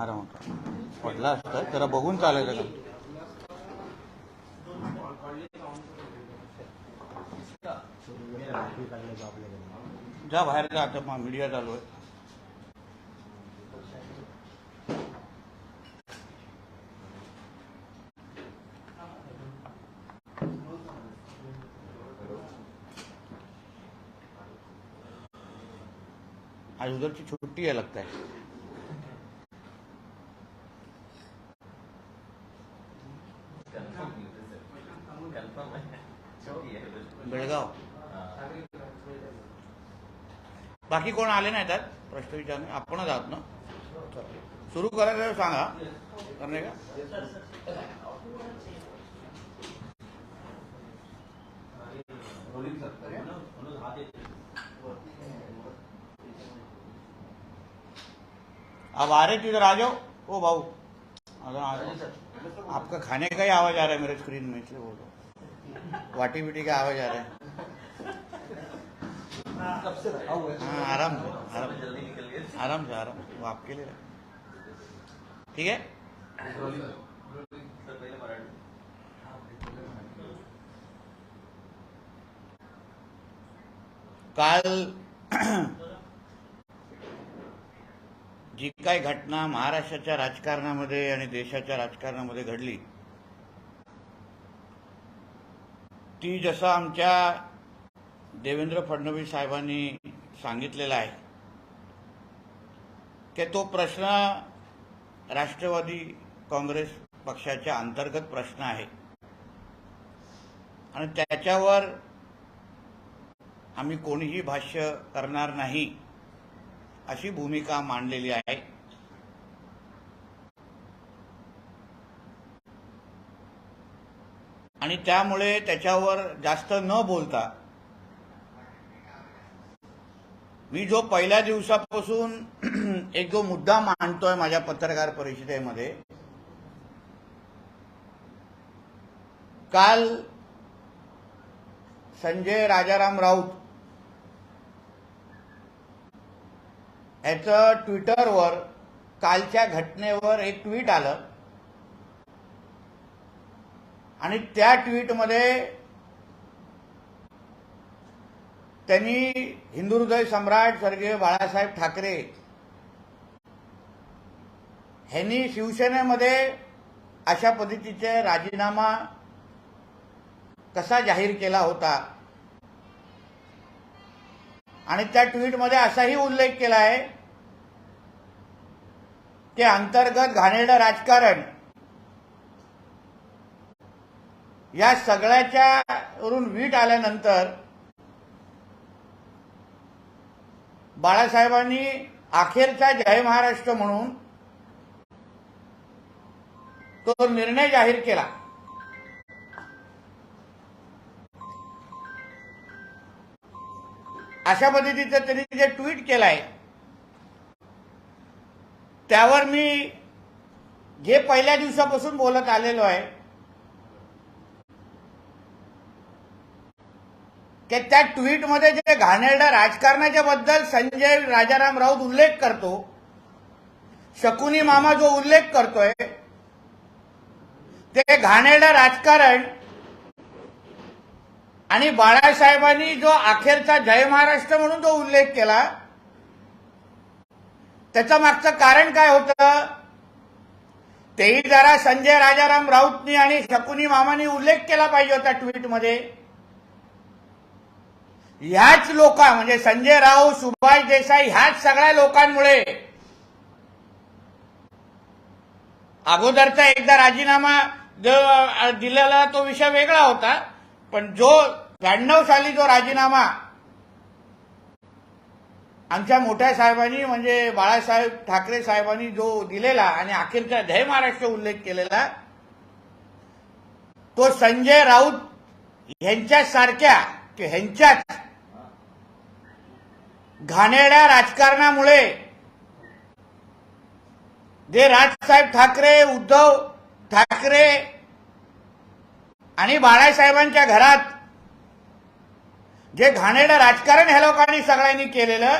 आराम होता पडला असता जरा बघून चालायचं का जा बाहेर जा आता मीडिया चालू आहे आज उधर की छुट्टी है लगता है बेळगाव बाकी कोण आले नाही त्यात प्रश्न विचारणे आपणच आहात ना सुरू करायचं सांगा करणे का अब आ रहे थे इधर आ जाओ ओ भाऊ अगर आ जाओ आपका खाने का ही आवाज आ रहा है मेरे स्क्रीन में इसलिए बोलो वाटी बिटी का आवाज आ रहा है हाँ आराम से आराम से वो आपके लिए ठीक है काल जी काही घटना महाराष्ट्राच्या राजकारणामध्ये आणि देशाच्या राजकारणामध्ये घडली ती जसं आमच्या देवेंद्र फडणवीस साहेबांनी सांगितलेला आहे की तो प्रश्न राष्ट्रवादी काँग्रेस पक्षाच्या अंतर्गत प्रश्न आहे आणि त्याच्यावर आम्ही कोणीही भाष्य करणार नाही अशी भूमिका मांडलेली आहे आणि त्यामुळे त्याच्यावर जास्त न बोलता मी जो पहिल्या दिवसापासून एक जो मुद्दा मांडतोय माझ्या पत्रकार परिषदेमध्ये काल संजय राजाराम राऊत याचं ट्विटरवर कालच्या घटनेवर एक ट्विट आलं आणि त्या ट्विटमध्ये त्यांनी हिंदू हृदय सम्राट स्वर्गीय बाळासाहेब ठाकरे यांनी शिवसेनेमध्ये अशा पद्धतीचे राजीनामा कसा जाहीर केला होता आणि त्या ट्विटमध्ये असाही उल्लेख केला आहे की अंतर्गत घाणेरडं राजकारण या सगळ्याच्यावरून वीट आल्यानंतर बाळासाहेबांनी अखेरचा जय महाराष्ट्र म्हणून तो निर्णय जाहीर केला अशा पद्धतीचं त्यांनी जे ट्विट केलंय त्यावर मी जे पहिल्या दिवसापासून बोलत आलेलो आहे की त्या ट्विटमध्ये जे घाणेरड्या राजकारणाच्या बद्दल संजय राजाराम राऊत उल्लेख करतो शकुनी मामा जो उल्लेख करतोय ते घाणेरडं राजकारण आणि बाळासाहेबांनी जो अखेरचा जय महाराष्ट्र म्हणून जो उल्लेख केला त्याच्या मागचं कारण काय होतं तेही जरा संजय राजाराम राऊतनी आणि शकुनी मामांनी उल्लेख केला पाहिजे होता ट्विटमध्ये ह्याच लोकां म्हणजे संजय राऊत सुभाष देसाई ह्याच सगळ्या लोकांमुळे अगोदरचा एकदा राजीनामा दिलेला तो विषय वेगळा होता पण जो 92 साली जो राजीनामा आमच्या मोठ्या साहेबांनी म्हणजे बाळासाहेब ठाकरे साहेबांनी जो दिलेला आणि अखेरचा जय महाराष्ट्र उल्लेख केलेला तो संजय राऊत यांच्यासारख्या की ह्यांच्याच घाणेरड्या राजकारणामुळे जे राजसाहेब ठाकरे उद्धव ठाकरे आणि बाळासाहेबांच्या घरात जे घाणेरडं राजकारण ह्या लोकांनी सगळ्यांनी केलेलं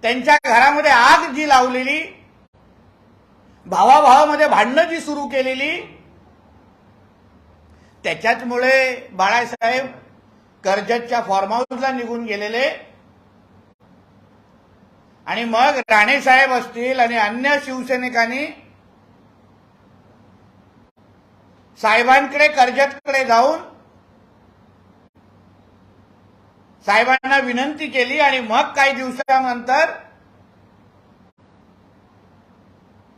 त्यांच्या घरामध्ये आग जी लावलेली, भावाभावामध्ये भांडणं जी सुरू केलेली, त्याच्याचमुळे बाळासाहेब कर्जतच्या फार्म हाऊसला निघून गेलेले आणि मग राणेसाहेब असतील आणि अन्य शिवसैनिकांनी साहेबांकडे कर्जतकडे जाऊन साहेबांना विनंती केली आणि मग काही दिवसानंतर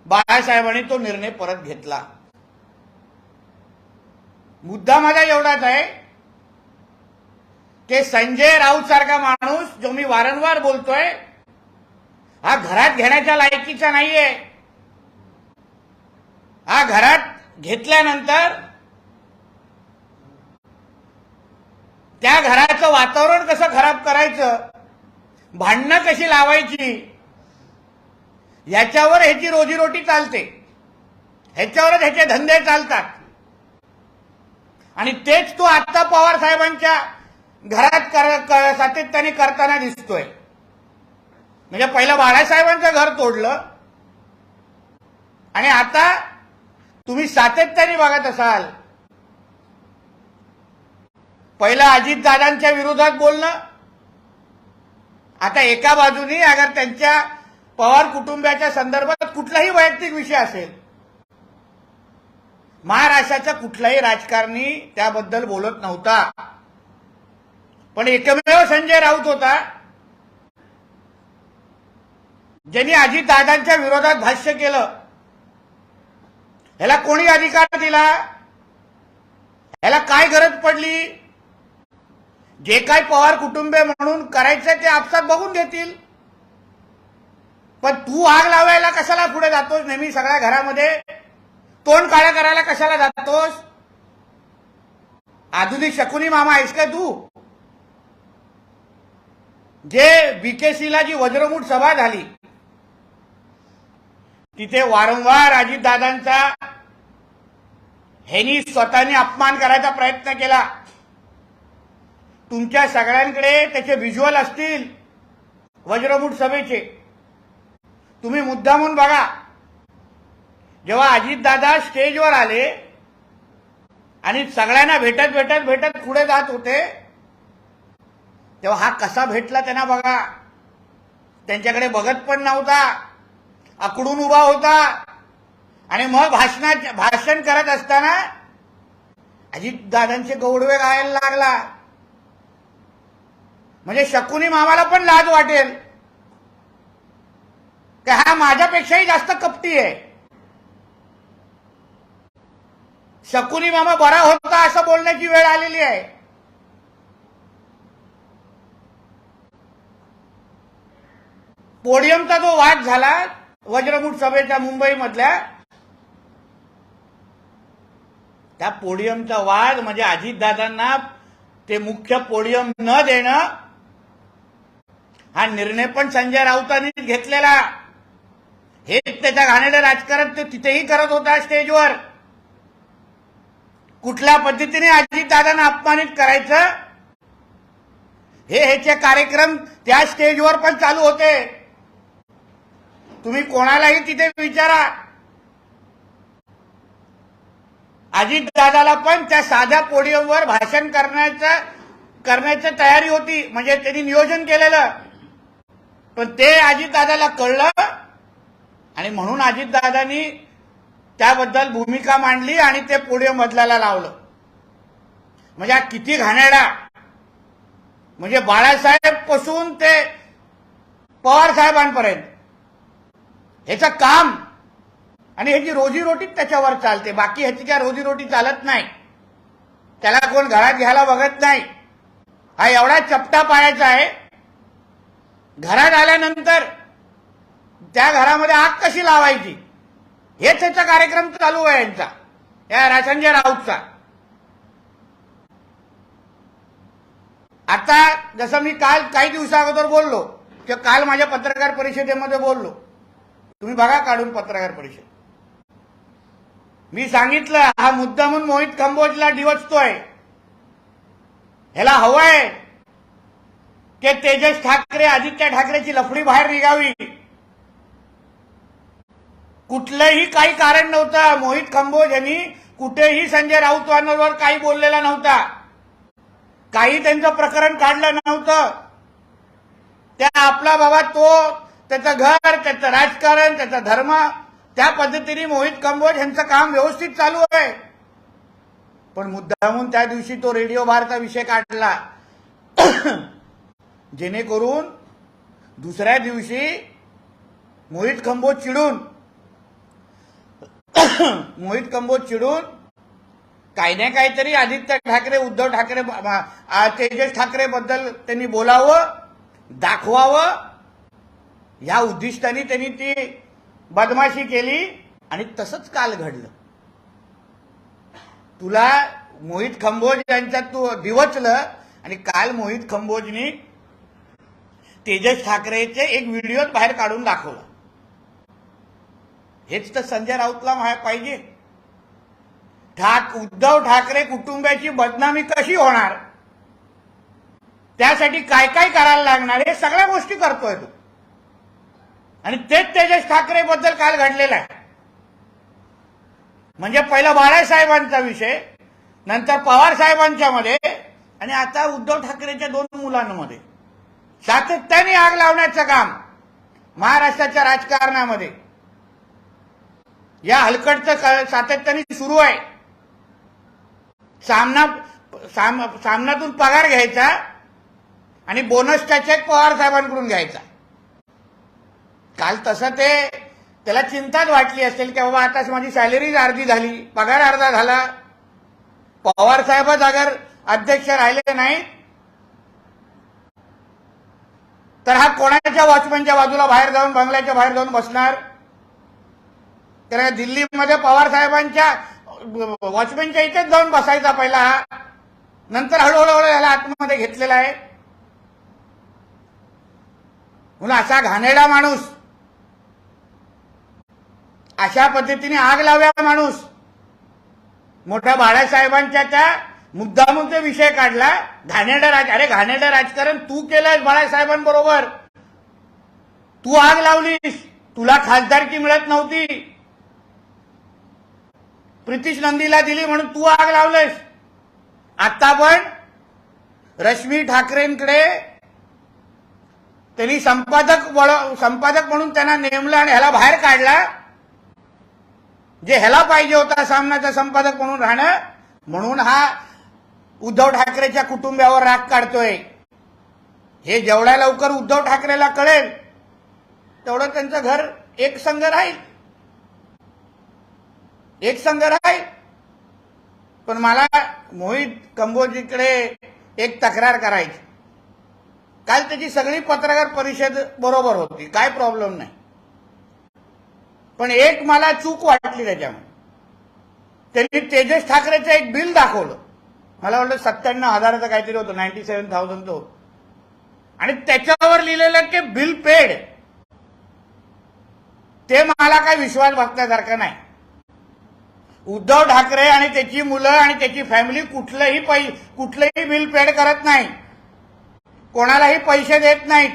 बाळासाहेबांनी तो निर्णय परत घेतला. मुद्दा माझा एवढाच आहे की संजय राऊत सारखा माणूस, जो मी वारंवार बोलतोय, हा घरात घेण्याच्या लायकीचा नाहीये. हा घरात घेतल्यानंतर त्या घराचं वातावरण कसं खराब करायचं, भांडणं कशी लावायची, ह्याच्यावर ह्याची रोजीरोटी चालते, ह्याच्यावरच ह्याचे धंदे चालतात. आणि तेच तो आता पवार साहेबांच्या घरात सातत्याने करताना दिसतोय. म्हणजे पहिलं बाळासाहेबांचं घर तोडलं आणि आता तुम्ही सातत्याने बघत असाल, पहिलं अजितदादांच्या विरोधात बोलणं, आता एका बाजूनी अगर त्यांच्या पवार कुटुंबाच्या संदर्भात कुठलाही वैयक्तिक विषय असेल, महाराष्ट्राचा कुठलाही राजकारणी त्याबद्दल बोलत नव्हता. पण एकमेव संजय राऊत होता ज्यांनी अजितदादांच्या विरोधात भाष्य केलं. ह्याला कोणी अधिकार दिला? ह्याला काय गरज पडली? जे काय पवार कुटुंबे म्हणून करायचं ते आपसात बघून घेतील. पण तू आग लावायला कशाला पुढे जातोस? नेहमी सगळ्या घरामध्ये तोंड काळं करायला कशाला जातोस? आधुनिक शकुनी मामा आहेस काय तू? जे बीकेसीला जी वज्रमूठ सभा झाली तिथे वारंवार अजितदादांचा ह्यांनी स्वतःने अपमान करायचा प्रयत्न केला. तुमच्या सगळ्यांकडे त्याचे व्हिज्युअल असतील वज्रमूठ सभेचे, तुम्ही मुद्दामून बघा. जेव्हा अजितदादा स्टेजवर आले आणि सगळ्यांना भेटत पुढे जात होते, तेव्हा हा कसा भेटला त्यांना बघा. त्यांच्याकडे बघत पण नव्हता, आकडून उभा होता. आणि मग भाषण करत असताना अजितदादांचे गौडवे गायला लागला. म्हणजे शकुनी मामाला पण लाज वाटेल की हा माझ्यापेक्षाही जास्त कपटी आहे. शकुनी मामा बरा होता असं बोलण्याची वेळ आलेली आहे. पोडियमचा जो वाद झाला वज्रमूठ सभेच्या मुंबईमधल्या, त्या पोडियमचा वाद म्हणजे अजितदादांना ते मुख्य पोडियम न देणं, हा निर्णय पण संजय राऊतांनी घेतलेला. हेच त्याच्या घाणेरडं राजकारण ते तिथेही करत होता स्टेजवर. कुठल्या पद्धतीने अजितदादांना अपमानित करायचं हे ह्याचे कार्यक्रम त्या स्टेजवर पण चालू होते. तुम्ही कोणालाही तिथे विचारा, अजितदादाला पण त्या साध्या पोडियमवर भाषण करण्याची तयारी होती. म्हणजे त्यांनी नियोजन केलेलं, पण ते अजितदादाला कळलं आणि म्हणून अजितदादांनी त्याबद्दल भूमिका मांडली आणि ते पोडियम बदलायला लावलं. म्हणजे हा किती घाणेरडा. म्हणजे बाळासाहेब पासून ते पवार साहेबांपर्यंत ह्याचं काम आणि ह्याची रोजीरोटी त्याच्यावर चालते. बाकी ह्याची काय रोजीरोटी चालत नाही. त्याला कोण घरात घ्यायला बघत नाही. हा एवढा चपटा पायाचा आहे. घरात आल्यानंतर त्या घरामध्ये आग कशी लावायची हेच ह्याचा कार्यक्रम चालू आहे यांचा, या संजय राऊतचा. आता जसं मी काल काही दिवसा अगोदर बोललो किंवा काल माझ्या पत्रकार परिषदेमध्ये बोललो, तुम्ही बघा काढून पत्रकार परिषद. मी सांगितलं हा मुद्दा म्हणून मोहित कंबोजला डिवचतोय, ह्याला हवाय की तेजस ठाकरे आदित्य ठाकरेची लफडी बाहेर निघावी. कुठलंही काही कारण नव्हतं. मोहित कंबोज यांनी कुठेही संजय राऊतांवर काही बोललेला नव्हता. काही त्यांचं प्रकरण काढलं नव्हतं. त्या आपला बाबा तो त्याचं घर, त्याचं राजकारण, त्याचा धर्म, त्या पद्धतीने मोहित कंबोज यांचं काम व्यवस्थित चालू आहे. पण मुद्दामून त्या दिवशी तो रेडिओ बारचा विषय काढला जेणेकरून दुसऱ्या दिवशी मोहित कंबोज चिडून काही ना काहीतरी आदित्य ठाकरे, उद्धव ठाकरे, तेजस ठाकरे बद्दल त्यांनी बोलावं, दाखवावं, या उद्दिष्टाने त्यांनी ती बदमाशी केली. आणि तसंच काल घडलं. तुला मोहित कंबोज यांच्यात तू दिवचलं आणि काल मोहित कंबोजनी तेजस ठाकरेचे एक व्हिडिओ बाहेर काढून दाखवला. हेच तर संजय राऊतला पाहिजे. उद्धव ठाकरे कुटुंबाची बदनामी कशी होणार, त्यासाठी काय काय करायला लागणार, हे सगळ्या गोष्टी करतोय तो. आणि तेच तेजस ठाकरे बद्दल काल घडलेलं आहे. म्हणजे पहिला बाळासाहेबांचा विषय, नंतर पवार साहेबांच्या मध्ये, आणि आता उद्धव ठाकरेच्या 2 मुलांमध्ये सातत्याने आग लावण्याचं काम महाराष्ट्राच्या राजकारणामध्ये या हलकटचं सातत्याने सुरू आहे. सामनातून पगार घ्यायचा आणि बोनसचा चेक पवार साहेबांकडून घ्यायचा. काल तसं त्याला चिंताच वाटली असेल की बाबा आता माझी सॅलरीज अर्धी झाली, पगार अर्धा झाला, पवार साहेबच अगर अध्यक्ष राहिले नाही तर हा कोणाच्या वॉचमॅनच्या बाजूला बाहेर जाऊन, बंगल्याच्या बाहेर जाऊन बसणार. तर दिल्लीमध्ये पवार साहेबांच्या वॉचमॅनच्या इथेच जाऊन बसायचा पहिला हा, नंतर हळूहळू याला आतमध्ये घेतलेला आहे. म्हणून असा घाणेरडा माणूस, अशा पद्धतीने आग लावलेला माणूस, मोठ्या बाळासाहेबांच्या त्या मुद्दामून ते विषय काढला. अरे घाणेरडं राजकारण तू केलंस बाळासाहेबांबरोबर. तू आग लावलीस. तुला खासदारकी मिळत नव्हती, प्रितीश नंदीला दिली म्हणून तू आग लावलंस. आता पण रश्मी ठाकरेंकडे त्यांनी संपादक म्हणून त्यांना नेमलं आणि ह्याला बाहेर काढला. जे ह्याला पाहिजे होता सामनाचा संपादक म्हणून राहणं, म्हणून हा उद्धव ठाकरेच्या कुटुंबावर राग काढतोय. हे जेवढ्या लवकर उद्धव ठाकरेला कळेल तेवढं त्यांचं घर एक संघ राहील. पण मला मोहित कंबोजीकडे एक तक्रार करायची. काल त्याची सगळी पत्रकार परिषद बरोबर होती, काय प्रॉब्लेम नाही. पण एक मला चूक वाटली त्याच्यामध्ये. त्यांनी तेजस ठाकरेचं एक बिल दाखवलं. मला वाटलं 97,000चं काहीतरी होतं, 97,000चं होतं. आणि त्याच्यावर लिहिलेलं की बिल पेड. ते मला काही विश्वास बसण्यासारखं नाही. उद्धव ठाकरे आणि त्याची मुलं आणि त्याची फॅमिली कुठलंही बिल पेड करत नाही, कोणालाही पैसे देत नाहीत,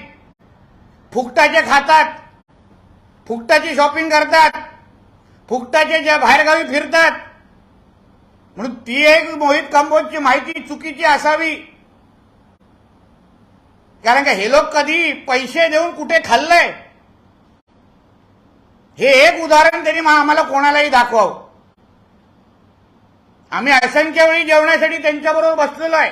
फुकटाचे खातात, फुकटाची शॉपिंग करतात, फुकटाचे ज्या बाहेरगावी फिरतात. म्हणून ती एक मोहित कंबोजची माहिती चुकीची असावी. कारण का हे लोक कधी पैसे देऊन कुठे खाल्लंय हे एक उदाहरण त्यांनी आम्हाला कोणालाही दाखवावं. आम्ही असंख्य वेळी जेवणासाठी त्यांच्याबरोबर बसलेलो आहे.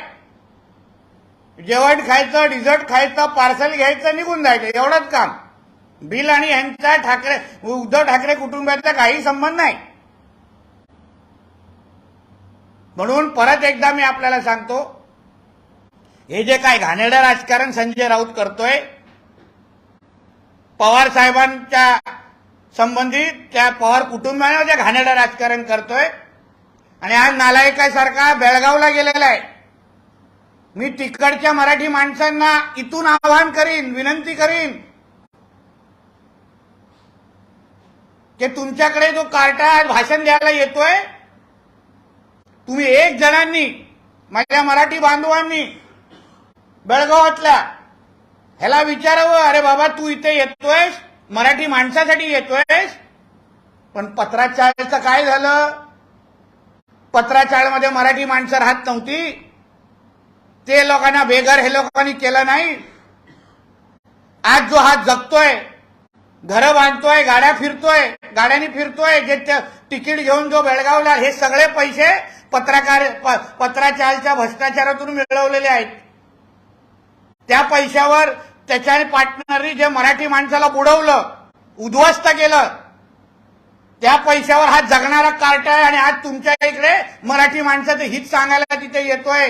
जेवण खायचं, डिझर्ट खायचं, पार्सल घ्यायचं, निघून जायचं, एवढंच काम. बिल आणि यांचा उद्धव ठाकरे कुटुंबाचा काही संबंध नाही. म्हणून परत एकदा मी आपल्याला सांगतो, हे जे काय घाणेरडं राजकारण संजय राऊत करतोय, पवार साहेबांच्या संबंधित त्या पवार कुटुंबाने जे घाणेरडं राजकारण करतोय, आणि आज नालायकासारखा बेळगावला गेलेला आहे. मी तिकडच्या मराठी माणसांना इथून आवाहन करीन, विनंती करीन की तुमच्याकडे जो कार्टा भाषण द्यायला येतोय, तुम्ही एक जणांनी, माझ्या मराठी बांधवांनी बेळगावातल्या ह्याला विचारावं, अरे बाबा तू इथे येतोयस मराठी माणसासाठी येतोयस, पण पत्राचाळचं काय झालं? पत्राचाळमध्ये मराठी माणसं राहत नव्हती, ते लोकांना बेघर हे लोकांनी केलं नाही. आज जो हा जगतोय, घरं बांधतोय, गाड्या फिरतोय, गाड्यांनी फिरतोय, जे तिकीट घेऊन जो बेळगावला, हे सगळे पैसे पत्राचाळच्या भ्रष्टाचारातून मिळवलेले आहेत. त्या पैशावर त्याच्या पार्टनरनी जे मराठी माणसाला बुडवलं, उद्ध्वस्त केलं, त्या पैशावर हा जगणारा कार्ट आहे. आणि आज तुमच्या इकडे मराठी माणसाचं हित सांगायला तिथे येतोय,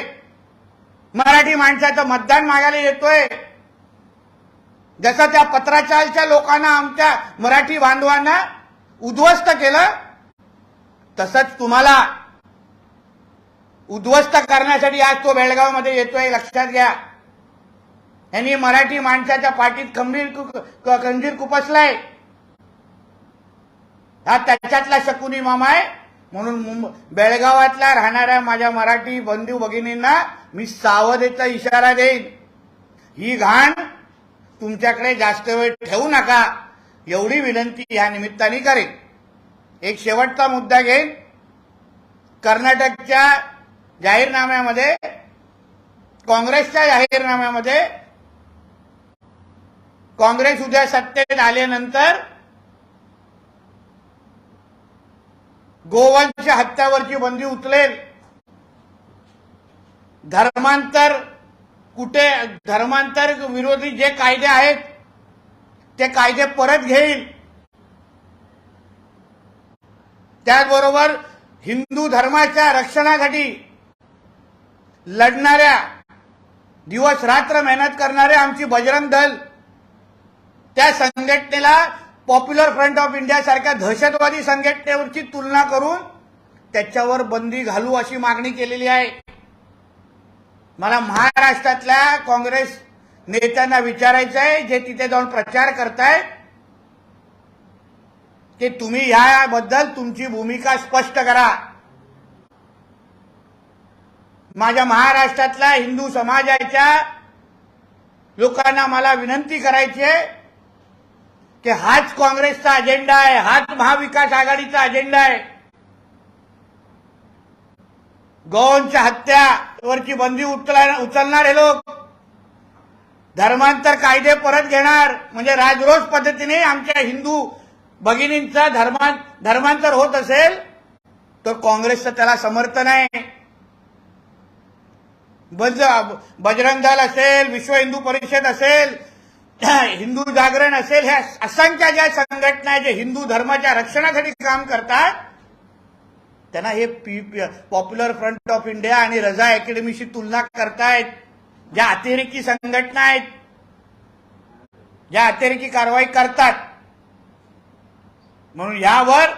मराठी माणसाचं मतदान मागायला येतोय. जसं त्या पत्राचाळच्या लोकांना, आमच्या मराठी बांधवांना उद्ध्वस्त केलं, तसंच तुम्हाला उद्ध्वस्त करण्यासाठी आज तो बेळगावमध्ये येतोय. लक्षात घ्या, यांनी मराठी माणसाच्या पाठीत खंजीर खुपसलाय. हा त्याच्यातला शकुनी मामा आहे. म्हणून बेळगावातल्या राहणाऱ्या माझ्या मराठी बंधू भगिनींना मी सावधतेचा इशारा देईन, ही घाण तुमच्याकडे जास्त वेळ ठेवू नका, एवढी विनंती या निमित्ताने करेन. एक शेवटचा मुद्दा घेईन. कर्नाटकच्या जाहीरनाम्यामध्ये, काँग्रेसच्या जाहीरनाम्यामध्ये, काँग्रेस उद्या सत्तेत आल्यानंतर गोवंश हत्यावरची बंदी उचलेल, धर्मांतर विरोधी जे कायदे आहेत ते कायदे परत घेईल. त्याचबरोबर हिंदू धर्माच्या रक्षणासाठी लढणाऱ्या, दिवस रात्र मेहनत करणारे आमची बजरंग दल, त्या संघटनेला पॉप्युलर फ्रंट ऑफ इंडिया सारख्या दहशतवादी संघटनेवरची तुलना करून त्याच्यावर बंदी घालू अशी मागणी केलेली आहे. मला महाराष्ट्रातल्या काँग्रेस नेत्यांना विचारायचं आहे, जे तिथे जाऊन प्रचार करतायत, की तुम्ही याबद्दल तुमची भूमिका स्पष्ट करा. माझ्या महाराष्ट्रातल्या हिंदू समाजाच्या लोकांना मला विनंती करायची आहे की हाच काँग्रेसचा अजेंडा आहे, हाच महाविकास आघाडीचा अजेंडा आहे. गौंच्या हत्यावरची बंदी उचलणारे लोक, धर्मांतर कायदे परत घेणार, म्हणजे राजरोस पद्धतीने आमच्या हिंदू भगिनींचा धर्मांतर होत असेल तर काँग्रेसचं त्याला समर्थन आहे. बजरंग दल असेल, विश्व हिंदू परिषद असेल, हिंदू जागरण असेल, ह्या असंख्य ज्या संघटना आहेत जे हिंदू धर्माच्या रक्षणासाठी काम करतात, त्यांना हे पॉप्युलर फ्रंट ऑफ इंडिया आणि रजा अकॅडमीशी तुलना करतायत. ज्या अतिरेकी संघटना आहेत, ज्या अतिरेकी कारवाई करतात. म्हणून यावर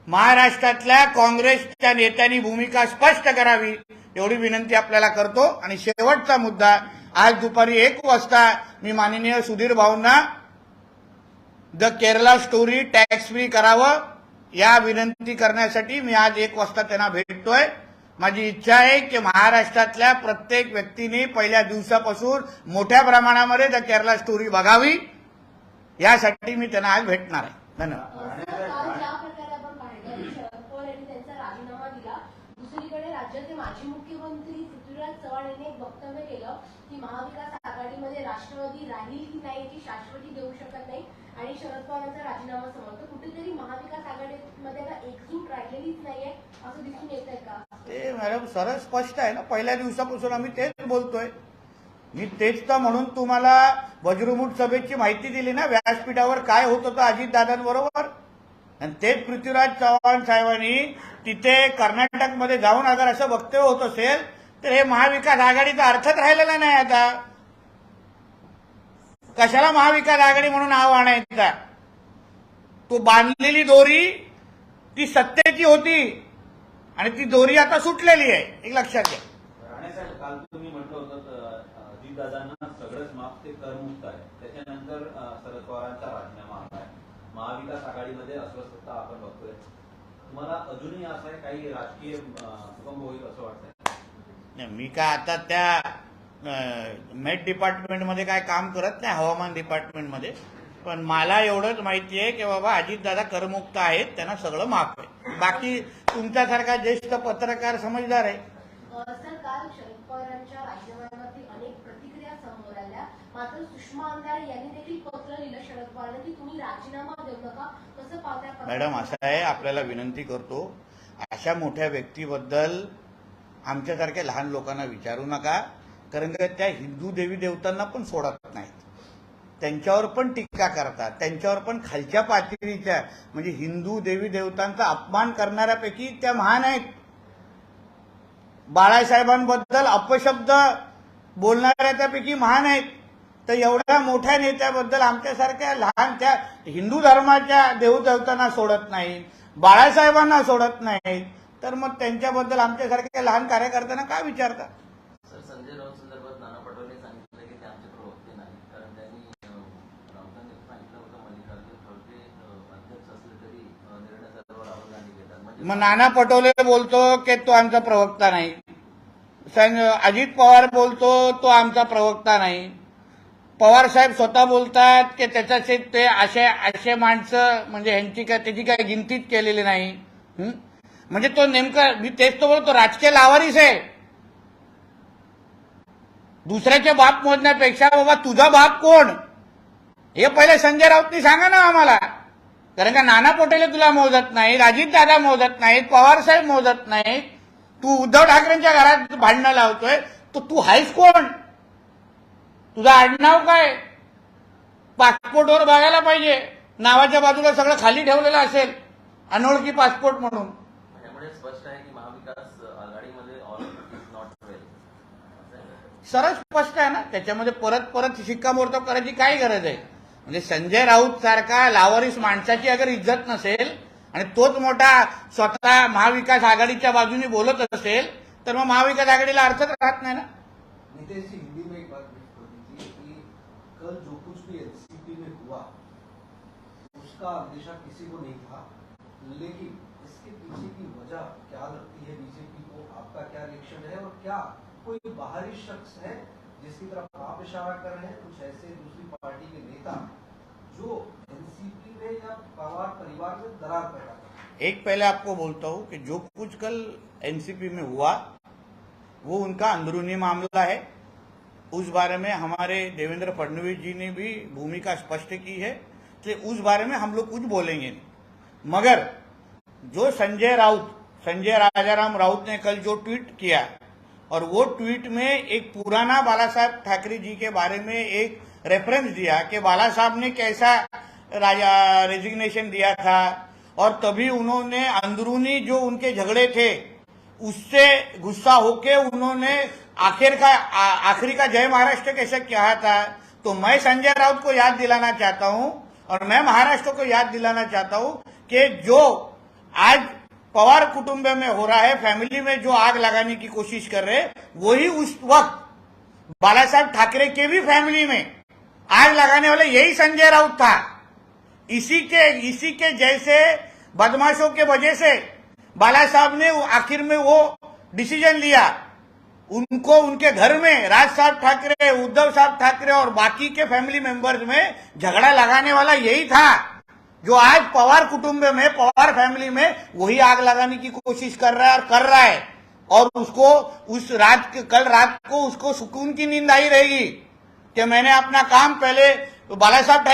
महाराष्ट्रातल्या काँग्रेसच्या नेत्यांनी भूमिका स्पष्ट करावी, एवढी विनंती आपल्याला करतो. आणि शेवटचा मुद्दा, आज दुपारी 1 वाजता मी माननीय सुधीर भाऊंना the Kerala story tax free करावं या विनंती करण्यासाठी मी आज 1 वाजता त्यांना भेटतोय. माझी इच्छा आहे की महाराष्ट्रातल्या प्रत्येक व्यक्तीने पहिल्या दिवसापासून मोठ्या प्रमाणामध्ये द केरला स्टोरी बघावी, यासाठी मी त्यांना आज भेटणार आहे. धन्यवाद. दुसरीकडे राज्याचे माजी मुख्यमंत्री पृथ्वीराज चव्हाण यांनी एक वक्तव्य केलं की महाविकास आघाडीमध्ये राष्ट्रवादी राहील की नाही याची शाश्वती देऊ शकत नाही आणि शरद पवारांचा राजीनामा समजतो. कुठेतरी महाविकास आघाडीमध्ये एकजूट राहिलेलीच नाहीये असं दिसून येत आहे का? ते मॅडम सरळ स्पष्ट आहे ना, पहिल्या दिवसापासून आम्ही तेच बोलतोय. मी तेच तर म्हणून तुम्हाला वज्रमुठ सभेची माहिती दिली ना, व्यासपीठावर काय होत होतं अजितदादांबरोबर. आणि तेच पृथ्वीराज चव्हाण साहेबांनी तिथे कर्नाटकमध्ये जाऊन अगर असं वक्तव्य होत असेल तर हे महाविकास आघाडीचा अर्थच राहिलेला नाही. आता कशाला महाविकास आघाडी म्हणून नाव आणायचा? तो बांधलेली दोरी ती सत्तेची होती आणि ती दोरी आता सुटलेली आहे, एक लक्षात घ्या. राणे साहेब, काल तुम्ही म्हटलं होतं अजितदादांना सगळंच माफ ते करमुक्त आहे, त्याच्यानंतर शरद पवारांचा राजीनामा आला आहे, महाविकास आघाडीमध्ये अस्वस्थता आपण बघतोय. तुम्हाला अजूनही असं आहे काही राजकीय भूकंप होईल असं वाटतंय? मी काय आता त्या मेट डिपार्टमेंटमध्ये काय काम करत नाही, हवामान डिपार्टमेंटमध्ये. पण मला एवढंच माहिती आहे की बाबा अजितदादा करमुक्त आहेत, त्यांना सगळं माफ आहे. बाकी तुमच्यासारखा ज्येष्ठ पत्रकार समजदार आहे. सर, काल शरद पवारांच्या राजीनाम्यावरती अनेक प्रतिक्रिया समोर आल्या. मात्र सुषमा अंधारे यांनी देखील पत्र लिहिलं शरद पवारांना की तुम्ही राजीनामा देऊ नका. कसं पाहताय? मॅडम, असं आहे, आपल्याला विनंती करतो, अशा मोठ्या व्यक्तीबद्दल आमच्यासारख्या लहान लोकांना विचारू नका. कारण का त्या हिंदू देवी देवतांना पण सोडत नाहीत, त्यांच्यावर पण टीका करतात, त्यांच्यावर पण खालच्या पातळीच्या म्हणजे हिंदू देवी देवतांचा अपमान करणाऱ्यापैकी त्या महान आहेत. बाळासाहेबांबद्दल अपशब्द बोलणाऱ्या त्यापैकी महान आहेत. तर एवढ्या मोठ्या नेत्याबद्दल आमच्यासारख्या लहान त्या हिंदू धर्माच्या देवदेवतांना सोडत नाहीत, बाळासाहेबांना सोडत नाहीत, तर मग त्यांच्याबद्दल आमच्यासारख्या लहान कार्यकर्त्यांना काय विचारतात? सर, संजय राऊत संदर्भात नाना पटोले सांगितलं की ते आमचे प्रवक्ते नाही, कारण त्यांनी राऊतांनी सांगितलं होतं मल्लिकार्जुन खळगे अध्यक्ष असले तरी निर्णय सर्व राहुल गांधी घेतात. म्हणजे मग नाना पटोले बोलतो की तो आमचा प्रवक्ता नाही, अजित पवार बोलतो तो आमचा प्रवक्ता नाही, पवार साहेब स्वतः बोलतात की त्याच्याशी ते असे माणसं म्हणजे ह्यांची काय त्याची काय गिनतीच केलेली नाही. म्हणजे तो नेमका, मी तेच तो बोलतो, राजकीय लावारीस आहे. दुसऱ्याचे बाप मोजण्यापेक्षा बाबा तुझा बाप कोण हे पहिले संजय राऊतनी सांगा ना आम्हाला. कारण का नाना पटोले तुला मोजत नाहीत, अजितदादा मोजत नाहीत, पवार साहेब मोजत नाहीत, तू उद्धव ठाकरेंच्या घरात भांडणं लावतोय, तर तू आहेस कोण? तुझं आडनाव काय? पासपोर्टवर बघायला पाहिजे, नावाच्या बाजूला सगळं खाली ठेवलेलं असेल, अनोळखी पासपोर्ट म्हणून. त्यामुळे स्पष्ट आहे की महाविकास आघाडीमध्ये ऑल इज नॉट वेल. सरळ स्पष्ट आहे ना, त्याच्यामध्ये परत परत शिक्कामोर्तब करायची काय गरज आहे? म्हणजे संजय राऊत सारखा लावारीस माणसाची अगर इज्जत नसेल आणि तोच मोठा स्वतः महाविकास आघाडीच्या बाजूने बोलत असेल तर मग महाविकास आघाडीला अर्थच राहत नाही ना. नीतीश जी, हिंदी में एक बात लिख कर दीजिए कि कल जो कुछ भी एनसीपी में हुआ उसका अंदेशा किसी को नहीं था, लेकिन इसके पीछे की वजह क्या लगती है बीजेपी को? आपका क्या रिएक्शन है और क्या कोई बाहरी शख्स है जिसकी तरफ आप इशारा कर रहे हैं, कुछ ऐसे दूसरी पार्टी के नेता जो एनसीपी में या पवार परिवार में दरार पैदा कर? एक पहले आपको बोलता हूं कि जो कुछ कल एनसीपी में हुआ वो उनका अंदरूनी मामला है. उस बारे में हमारे देवेंद्र फडणवीस जी ने भी भूमिका स्पष्ट की है कि उस बारे में हम लोग कुछ बोलेंगे नहीं. मगर जो संजय राजाराम राउत ने कल जो ट्वीट किया और वो ट्वीट में एक पुराना बालासाहेब ठाकरे जी के बारे में एक रेफरेंस दिया कि बाला साहब ने कैसा रेजिग्नेशन दिया था और तभी उन्होंने अंदरूनी जो उनके झगड़े थे उससे गुस्सा होके उन्होंने आखिरी का जय महाराष्ट्र कैसे कहा था. तो मैं संजय राउत को याद दिलाना चाहता हूं और मैं महाराष्ट्र को याद दिलाना चाहता हूं कि जो आज पवार कुटुंब में हो रहा है, फैमिली में जो आग लगाने की कोशिश कर रहे हैं, वही उस वक्त बाला साहब ठाकरे के भी फैमिली में आग लगाने वाले यही संजय राउत था. इसी के जैसे बदमाशों के वजह से बाला साहब ने आखिर में वो डिसीजन लिया. उनको उनके घर में राज साहब ठाकरे, उद्धव साहब ठाकरे और बाकी के फैमिली मेंबर्स में झगड़ा लगाने वाला यही था, जो आज पवार कुटुंब में, पवार फैमिली में वही आग लगाने की कोशिश कर रहा है. और उसको कल रात को उसको सुकून की नींद आई रहेगी कि मैंने अपना काम पहले बाला साहब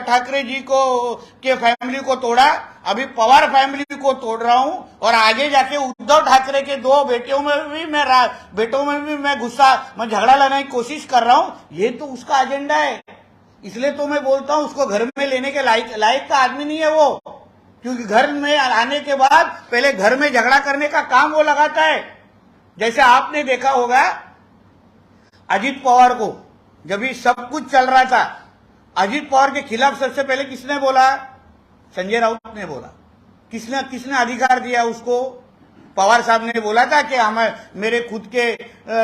ठाकरे जी को के फैमिली को तोड़ा, अभी पवार फैमिली को तोड़ रहा हूं और आगे जाके उद्धव ठाकरे के दो बेटों में भी मैं झगड़ा लाने की कोशिश कर रहा हूं. ये तो उसका एजेंडा है. इसलिए तो मैं बोलता हूं उसको घर में लेने के लायक का आदमी नहीं है वो, क्योंकि घर में आने के बाद पहले घर में झगड़ा करने का काम वो लगाता है. जैसे आपने देखा होगा अजित पवार को, जब ये सब कुछ चल रहा था, अजित पवार के खिलाफ सबसे पहले किसने बोला? संजय राउत ने बोला. किसने अधिकार दिया उसको? पवार साहब ने बोला था कि हमें मेरे खुद के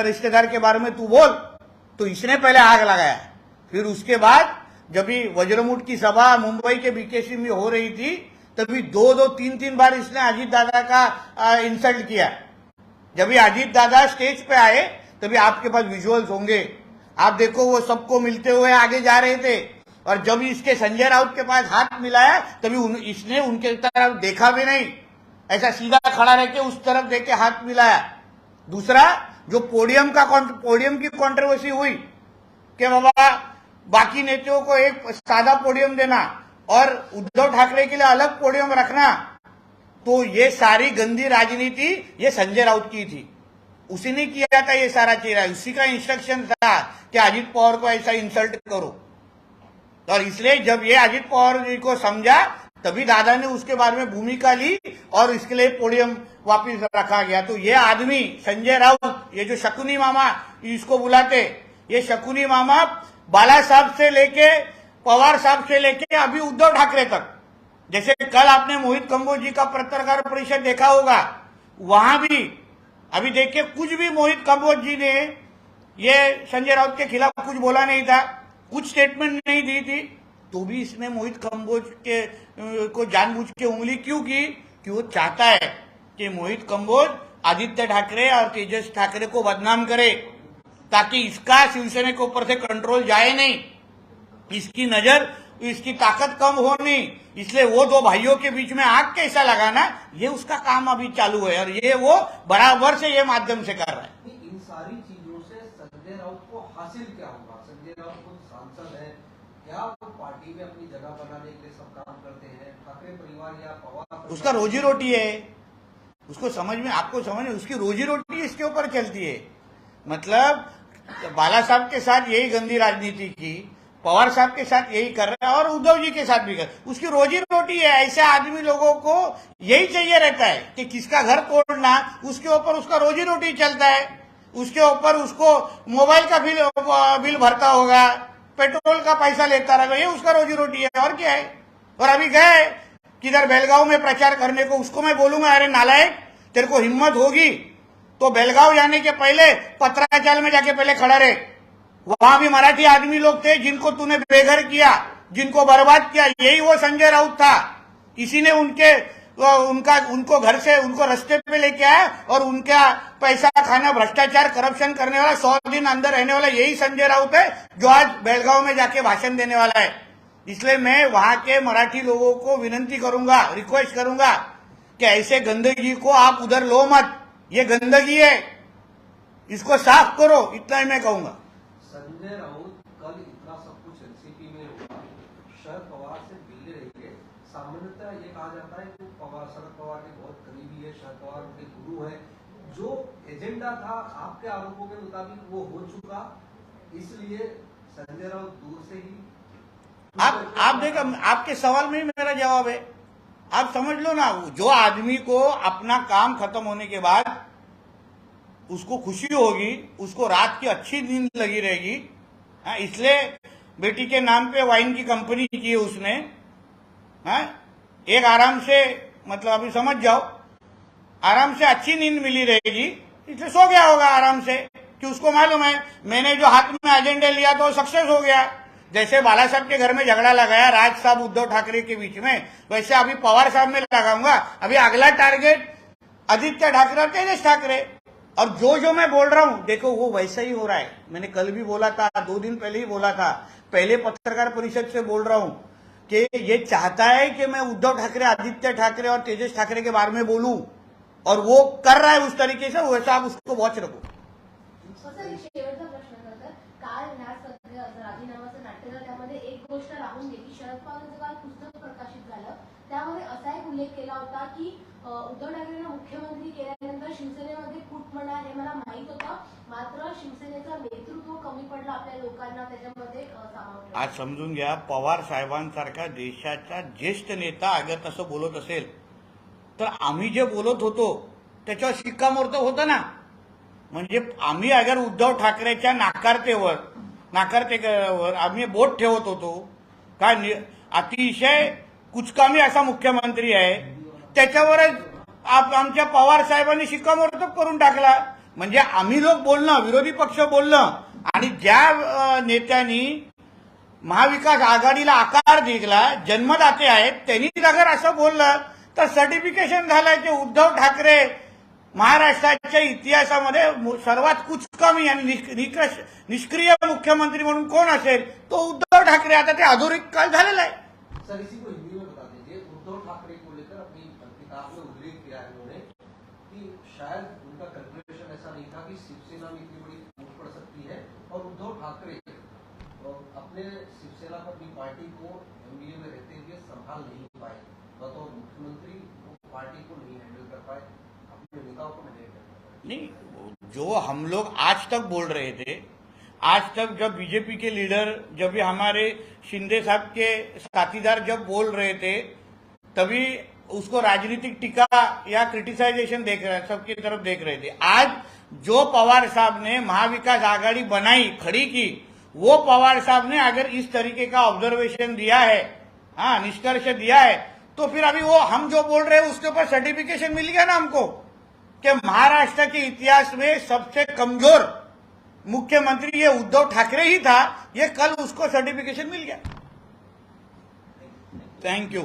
रिश्तेदार के बारे में तू बोल, तो इसने पहले आग लगाया. फिर उसके बाद जब भी वज्रमुठ की सभा मुंबई के बीकेसी में हो रही थी, तभी दो तीन बार इसने अजीत दादा का इंसल्ट किया. जब भी अजीत दादा स्टेज पे आए तभी आपके पास विजुअल्स होंगे। आप देखो वो सबको मिलते हुए आगे जा रहे थे और जब इसके संजय राउत के पास हाथ मिलाया तभी इसने उनके तरफ देखा भी नहीं, ऐसा सीधा खड़ा रह के उस तरफ देख के हाथ मिलाया। दूसरा, जो पोडियम की कंट्रोवर्सी हुई कि बाबा बाकी नेताओं को एक सादा पोडियम देना और उद्धव ठाकरे के लिए अलग पोडियम रखना, तो ये सारी गंदी राजनीति ये संजय राउत की थी। उसी ने किया था ये सारा चेहरा, उसी का इंस्ट्रक्शन था कि अजित पवार को ऐसा इंसल्ट करो। और इसलिए जब ये अजित पवार जी को समझा तभी दादा ने उसके बारे में भूमिका ली और इसके लिए पोडियम वापस रखा गया। तो ये आदमी संजय राउत, ये जो शकुनी मामा इसको बुलाते, ये शकुनी मामा बाला साहब से लेके पवार साहब से लेके अभी उद्धव ठाकरे तक, जैसे कल आपने मोहित कंबोज जी का पत्रकार परिषद देखा होगा, वहां भी अभी देखिए कुछ भी मोहित कंबोज जी ने ये संजय राउत के खिलाफ कुछ बोला नहीं था, कुछ स्टेटमेंट नहीं दी थी, तो भी इसने मोहित कंबोज के को जानबूझ के उंगली क्यों की? कि वो चाहता है कि मोहित कंबोज आदित्य ठाकरे और तेजस ठाकरे को बदनाम करे, ताकि इसका शिवसेना के ऊपर से कंट्रोल जाए नहीं, इसकी नजर, इसकी ताकत कम हो नहीं। इसलिए वो दो भाइयों के बीच में आग कैसा लगाना, ये उसका काम अभी चालू है और ये वो बराबर से ये माध्यम से कर रहा है। इन सारी चीजों से संजय राउत को हासिल क्या होगा? संजय राउत खुद सांसद है, क्या वो पार्टी में अपनी जगह बनाने के लिए सब काम करते हैं? ठाकरे परिवार या पवार, उसका रोजी रोटी है, उसको समझ में, आपको समझ में, उसकी रोजी रोटी इसके ऊपर चलती है। मतलब बाला साहब के साथ यही गंदी राजनीति की, पवार साहब के साथ यही कर रहा है और उद्धव जी के साथ भी कर, उसकी रोजी रोटी है। ऐसे आदमी लोगों को यही चाहिए रहता है कि किसका घर तोड़ना, उसके ऊपर उसका रोजी रोटी चलता है, उसके ऊपर उसको मोबाइल का बिल भरता होगा, पेट्रोल का पैसा लेता रहेगा, ये उसका रोजी रोटी है और क्या है। और अभी गए किधर बेलगांव में प्रचार करने को, उसको मैं बोलूंगा अरे नालायक, तेरे को हिम्मत होगी तो बेलगांव जाने के पहले पत्राचाल में जाके पहले खड़ा रहे। वहां भी मराठी आदमी लोग थे जिनको तूने बेघर किया, जिनको बर्बाद किया, यही वो संजय राउत था। इसी ने उनको घर से उनको रास्ते पे लेके आया और उनका पैसा खाना, भ्रष्टाचार, करप्शन करने वाला, 100 दिन अंदर रहने वाला यही संजय राउत है जो आज बेलगांव में जाके भाषण देने वाला है। इसलिए मैं वहां के मराठी लोगों को विनंती करूंगा, रिक्वेस्ट करूंगा कि ऐसे गंदगी को आप उधर लो मत, ये गंदगी है, इसको साफ करो, इतना ही मैं कहूंगा। संजय राउत कल इतना सब कुछ एनसीपी में हुआ, शरद पवार से मिलने रही है। सामान्यतः ये कहा जाता है कि शरद पवार के बहुत करीबी है, शरद पवार उनके गुरु है। जो एजेंडा था आपके आरोपों के मुताबिक वो हो चुका, इसलिए संजय राउत दूर से ही आप देखो, आपके सवाल में ही मेरा जवाब है। आप समझ लो ना, जो आदमी को अपना काम खत्म होने के बाद उसको खुशी होगी, उसको रात की अच्छी नींद लगी रहेगी, इसलिए बेटी के नाम पे वाइन की कंपनी की है उसने, एक आराम से, मतलब अभी समझ जाओ, आराम से अच्छी नींद मिली रहेगी, इसलिए सो गया होगा आराम से, कि उसको मालूम है मैंने जो हाथ में एजेंडा लिया तो सक्सेस हो गया। जैसे बाला साहब के घर में झगड़ा लगाया राज साहब उद्धव ठाकरे के बीच में, वैसे अभी पवार साहब में लगाऊंगा। अभी अगला टारगेट आदित्य ठाकरे और तेजस ठाकरे। और जो मैं बोल रहा हूं देखो वो वैसा ही हो रहा है। मैंने कल भी बोला था, 2 दिन पहले ही बोला था, पहले पत्रकार परिषद से बोल रहा हूं कि ये चाहता है कि मैं उद्धव ठाकरे, आदित्य ठाकरे और तेजस ठाकरे के बारे में बोलूं, और वो कर रहा है उस तरीके से, वैसा आप उसको वॉच रखो। शेवटचा प्रश्न करतात, काल राजीनामाचं नाट्य झालं, त्यामध्ये एक गोष्ट राहून गेली. शरद पवारांचं काल पुस्तक प्रकाशित झालं, त्यामध्ये असा एक उल्लेख केला होता की उद्धव ठाकरेंना मुख्यमंत्री केल्यानंतर शिवसेनेमध्ये फूट म्हणा हे मला माहित होतं, मात्र शिवसेनेचं नेतृत्व कमी पडलं, आपल्या लोकांना त्याच्यामध्ये सामावलं. आज समजून घ्या, पवार साहेबांसारखा देशाचा ज्येष्ठ नेता अगर तसं बोलत असेल तर आम्ही जे बोलत होतो त्याच्यावर शिक्कामोर्तब होतं ना. म्हणजे आम्ही अगर उद्धव ठाकरेच्या नाकारतेवर आम्ही बोट ठेवत होतो, काय अतिशय कुचकामी असा मुख्यमंत्री आहे, त्याच्यावरच आमच्या पवार साहेबांनी शिक्कामोर्तब करून टाकला. म्हणजे आम्ही लोक बोलणं, विरोधी पक्ष बोलणं, आणि ज्या नेत्यांनी महाविकास आघाडीला आकार दिला, जन्मदाते आहेत, त्यांनी अगर असं बोललं तर सर्टिफिकेशन झालंय की उद्धव ठाकरे महाराष्ट्राच्या इतिहासामध्ये सर्वात कुचकामी आणि निष्क्रिय मुख्यमंत्री म्हणून कोण असेल तो उद्धव ठाकरे. आता ते अधोरेखित काल झालेला आहे. सर इसी को हिंदी में बता दीजिए। उद्धव ठाकरे को लेकर अपनी किताब में उल्लेख किया है उन्होंने कि शायद उनका कैलकुलेशन ऐसा नहीं था कि शिवसेना में इतनी बड़ी फूट पड़ सकती है और उद्धव ठाकरे अपने शिवसेना पर अपनी पार्टी को एमबीए में रहते हुए संभाल नहीं पाए, बतौर मुख्यमंत्री वो पार्टी को नहीं हैंडल कर पाए, अपने नेताओं को नहीं हैंडल कर पाए। नहीं, जो हम लोग आज तक बोल रहे थे, आज तक जब बीजेपी के लीडर, जब भी हमारे शिंदे साहब के साथीदार जब बोल रहे थे, तभी उसको राजनीतिक टीका या क्रिटिसाइजेशन देख रहे, सबकी तरफ देख रहे थे. आज जो पवार साहब ने महाविकास आघाड़ी बनाई, खड़ी की, वो पवार साहब ने अगर इस तरीके का ऑब्जर्वेशन दिया है, हाँ, निष्कर्ष दिया है, तो फिर अभी वो हम जो बोल रहे हैं उसके ऊपर सर्टिफिकेशन मिल गया ना हमको कि महाराष्ट्र के इतिहास में सबसे कमजोर मुख्यमंत्री ये उद्धव ठाकरे ही था. ये कल उसको certification mill Gaya. Thank you.